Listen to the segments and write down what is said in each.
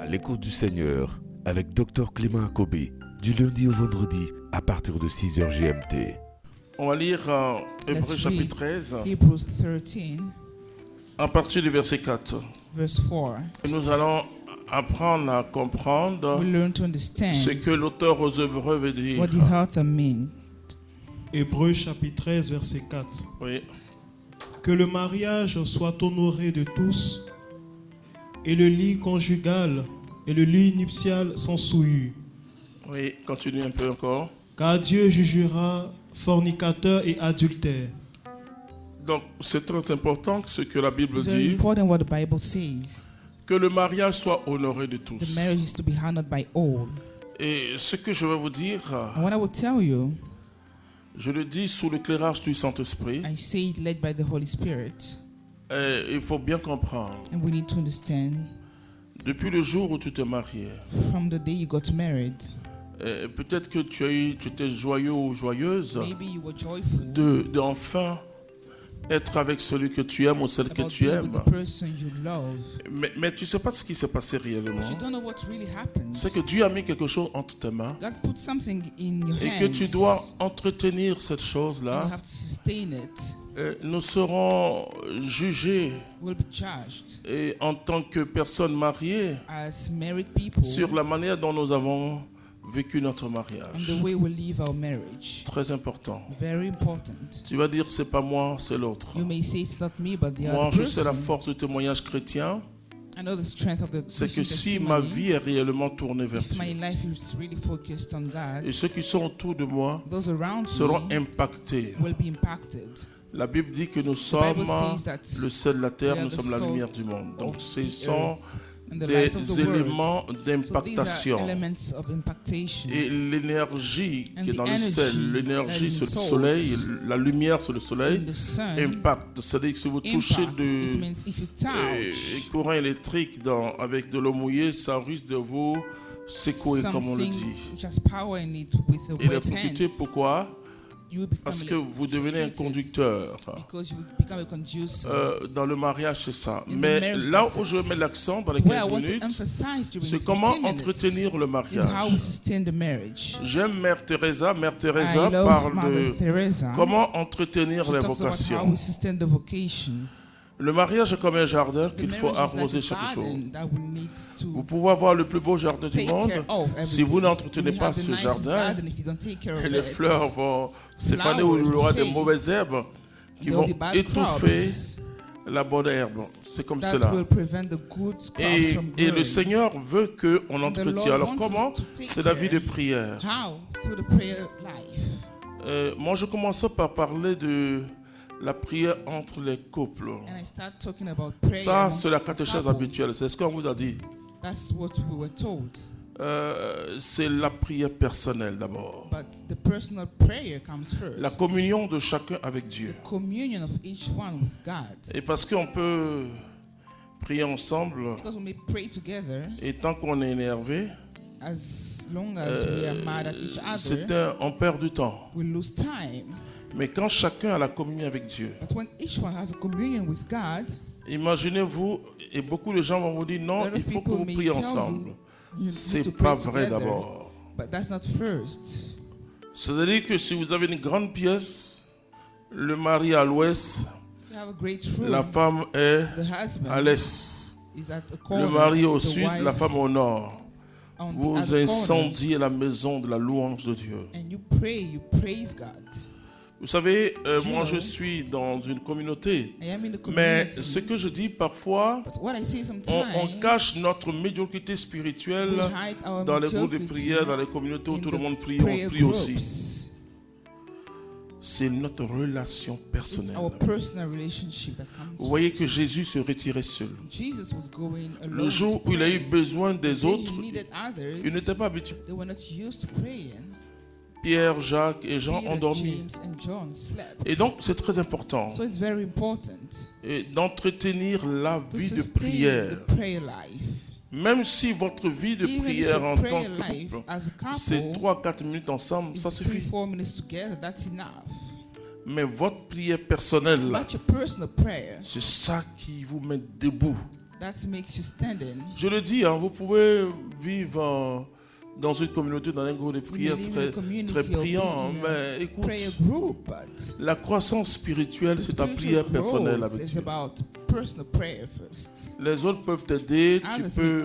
l'écoute du Seigneur avec Dr Clément Akobé, du lundi au vendredi à partir de 6h GMT. On va lire Hébreux Let's chapitre read 13, Hebrews 13, à partir du verset 4. verse 4. Et nous allons apprendre à comprendre We learn to understand ce que l'auteur aux Hébreux veut dire. what the author means. Hébreux chapitre 13, verset 4. Oui. Que le mariage soit honoré de tous et le lit conjugal et le lit nuptial sans souillure. Oui, continue un peu encore. Car Dieu jugera fornicateur et adultère. Donc, c'est très important ce que la Bible It's very dit, important what the Bible says. que le mariage soit honoré de The tous. marriage is to be honored by all. Et ce que je vais vous dire, And what I will tell you, je le dis sous l'éclairage du Saint-Esprit. I say it led by the Holy Spirit. Et il faut bien comprendre, And we need to understand depuis le jour où tu t'es marié, from the day you got married, peut-être que tu étais joyeux ou joyeuse maybe you were joyful d'enfin être avec celui que tu aimes ou celle que about tu being with aimes. the person you love. Mais tu ne sais pas ce qui s'est passé réellement. But you don't know what really happens. C'est que Dieu a mis quelque chose entre tes mains God put something in your et hands. que tu dois entretenir cette You chose-là. have to sustain it. Nous serons jugés Will be judged et en tant que personnes mariées as married people sur la manière dont nous avons vécu notre and mariage. the way we live our marriage. Très important. Very important. Tu vas dire c'est pas moi, c'est l'autre. You may say it's not me, but the Moi, other je sais la person. force du témoignage chrétien, I know the strength of the c'est que Christian si ma testimony. vie est réellement tournée vers If my Dieu, life is really focused on God, et ceux qui sont autour de moi those around seront me impactés. will be impacted. La Bible dit que nous The sommes Bible says that le sel de la terre, we are nous the sommes la salt lumière du monde. Donc of ce the sont earth and the light of des the world. éléments So these are d'impactation. elements of impactation. Et l'énergie And qui est the dans le energy sel, l'énergie that is sur le in salt, soleil, la lumière sur le soleil, in the sun, impacte. C'est-à-dire que si vous touchez impact. It means if you un touch courant électrique avec de l'eau mouillée, ça risque de vous secouer, comme on le something dit. which has power in it with a wet Électrocuté, hand, pourquoi? you will become Parce que vous devenez un electrocuted conducteur. because you will become a conducer. Dans le mariage, c'est ça. In the Mais marriage, là that's où it. je mets l'accent dans les Where I 15 want to minutes, emphasize during c'est the comment 15 minutes entretenir le is how mariage. we sustain the marriage. J'aime Mère Teresa. Mère I Teresa love parle Mother de Teresa. comment entretenir She les talks about how vocations. we sustain the vocation. Le mariage est comme un jardin The qu'il faut marriage is like arroser a chaque jour. garden that we need Vous to pouvez avoir le plus beau jardin du take monde. care of Si vous everything. n'entretenez You pas have the ce nicest jardin, garden, if you don't take care of et les it, fleurs vont s'éfaner ou il y aura des Flowers will mauvaises herbes qui there vont will be bad étouffer crops la bonne herbe. C'est comme that cela. will prevent the good crops Et from le growing. Seigneur veut qu'on entretient. Lord Alors wants comment? us to take C'est la vie de care. prière. How? Through the prayer life. Moi, je commençais par parler de la prière entre les couples. And I start talking about prayer. Ça, among c'est la catéchèse couple. habituelle. C'est ce qu'on vous a dit. That's what we were told. C'est la prière personnelle d'abord. But the personal prayer comes first. La communion de chacun avec Dieu. Communion of each one with God. Et parce qu'on peut prier ensemble, Because we may pray together, et tant qu'on est énervé, as long as we are mad at each other, on perd du temps. we lose time. Mais quand chacun a la communion avec Dieu, But when each one has a communion with God, imaginez-vous, et beaucoup de gens vont vous dire non, a lot il of faut que people vous may priez tell ensemble. you need C'est to pas pray vrai together. d'abord. But that's not first. C'est-à-dire que si vous avez une grande pièce, le mari à l'ouest, If you have a great room, la femme est the husband à l'est, is at a corner, le mari au the sud, wife la femme au nord. on the Vous other corner, incendiez la maison de la louange de Dieu. and you pray, you praise God. Vous savez, moi know, je suis dans une communauté, I am in the mais community. ce que je dis parfois, But what I say on sometimes, cache notre médiocrité we spirituelle hide our dans les groupes de mediocrity prière, dans les communautés où in tout le the monde prie, prayer on prie aussi. groups. C'est notre relation It's personnelle. our personal relationship that comes Vous voyez que first. Jésus se retirait seul. Jesus was going alone Le jour to où il a eu pray. besoin des The day autres, he needed others, il n'était pas habitué. they were not used to praying. Pierre, Jacques et Jean Peter, ont dormi. James and John slept. Et donc, c'est très important So it's very important d'entretenir la to vie de sustain prière. the prayer life. Même si votre vie de Even prière if en your tant prayer que life couple, as a couple, c'est 3-4 minutes ensemble, ça suffit. 3-4 minutes together, that's enough. Mais votre prière personnelle, But your personal prayer, c'est ça qui vous met debout. That makes you standing. Je le dis, hein, vous pouvez vivre dans une communauté, dans un groupe de prière très priant, mais écoute, la croissance spirituelle, c'est ta prière personnelle avec Dieu. Les autres peuvent t'aider, tu peux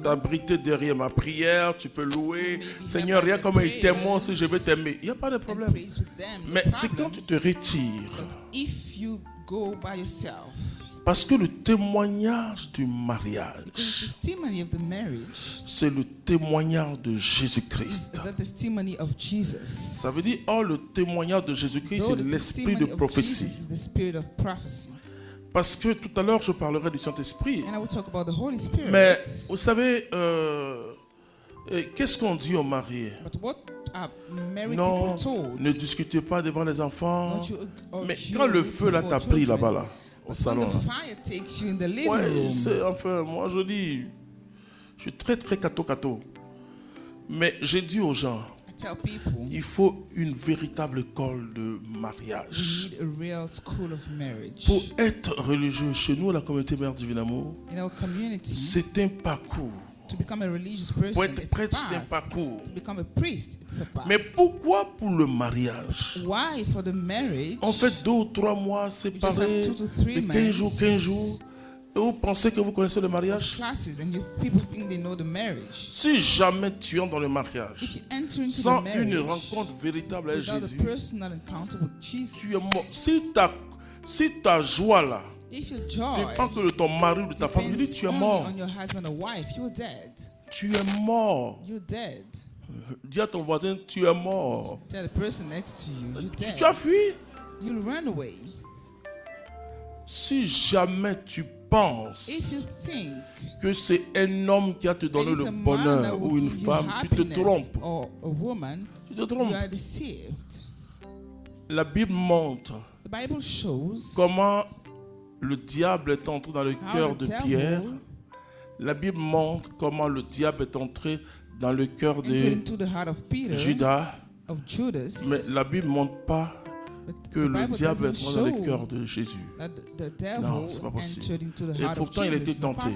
t'abriter derrière ma prière, tu peux louer. Seigneur, rien comme un témoin si je veux t'aimer. Il n'y a pas de problème. Mais c'est quand tu te retires. Parce que le témoignage du mariage, c'est le témoignage de Jésus-Christ. Ça veut dire, le témoignage de Jésus-Christ, c'est l'esprit de prophétie. Parce que tout à l'heure, je parlerai du Saint-Esprit. Mais vous savez, qu'est-ce qu'on dit aux mariés? Non, ne discutez pas devant les enfants. Mais quand le feu là t'a pris là-bas, là, au salon. Ouais, enfin, moi je dis, je suis très catho. Mais j'ai dit aux gens, il faut une véritable école de mariage. Pour être religieux chez nous, la communauté Mère Divin Amour, c'est un parcours. To become a religious person, pour être prêtre, c'est un parcours. To become a priest, it's a path. Mais pourquoi pour le mariage? Why for the marriage? On fait 2 ou 3 mois séparés, de 15 jours. Et vous pensez que vous connaissez le mariage? Si jamais tu entres dans le mariage sans une rencontre véritable avec Jésus, tu es mort. Si ta joie là dépend que de ton mari ou de ta famille, tu es mort. Tu es mort. Dis à ton voisin, tu es mort. Tu as fui. Si jamais tu penses que c'est un homme qui a te donné le bonheur ou une femme, tu te trompes. Tu te trompes. La Bible montre comment le diable est entré dans le cœur de Pierre. La Bible montre comment le diable est entré dans le cœur de Judas. Mais la Bible ne montre pas que le diable est entré dans le cœur de Jésus. Non, ce n'est pas possible. Et pourtant, il a été tenté.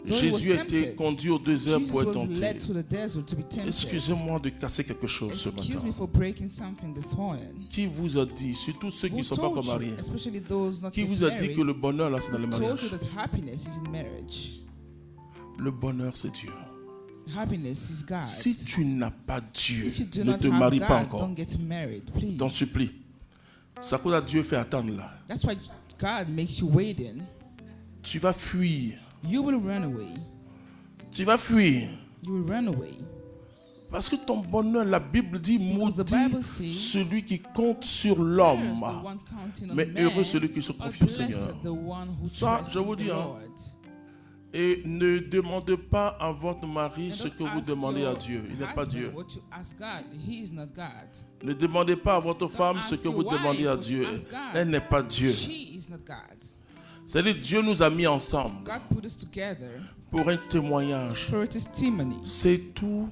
Jésus a été conduit au désert pour être tenté. Excusez-moi de casser quelque chose ce matin. Qui vous a dit, surtout ceux qui ne sont pas comme mariés, qui vous a dit que le bonheur, là, c'est dans le mariage? Le bonheur, c'est Dieu. Si tu n'as pas Dieu, ne te marie pas encore. T'en supplie. C'est à cause de Dieu fait attendre là. That's why God makes you wait in. Tu vas fuir. You will run away. Tu vas fuir. You will run away. Parce que ton bonheur, la Bible dit, maudit celui qui compte sur l'homme, mais heureux celui qui se confie au Seigneur. Ça, je vous dis, hein. Et ne demandez pas à votre mari ce que vous demandez à Dieu. Il n'est pas Dieu. Ne demandez pas à votre femme ce que vous demandez à Dieu. Elle n'est pas Dieu. C'est-à-dire Dieu nous a mis ensemble pour un témoignage. C'est tout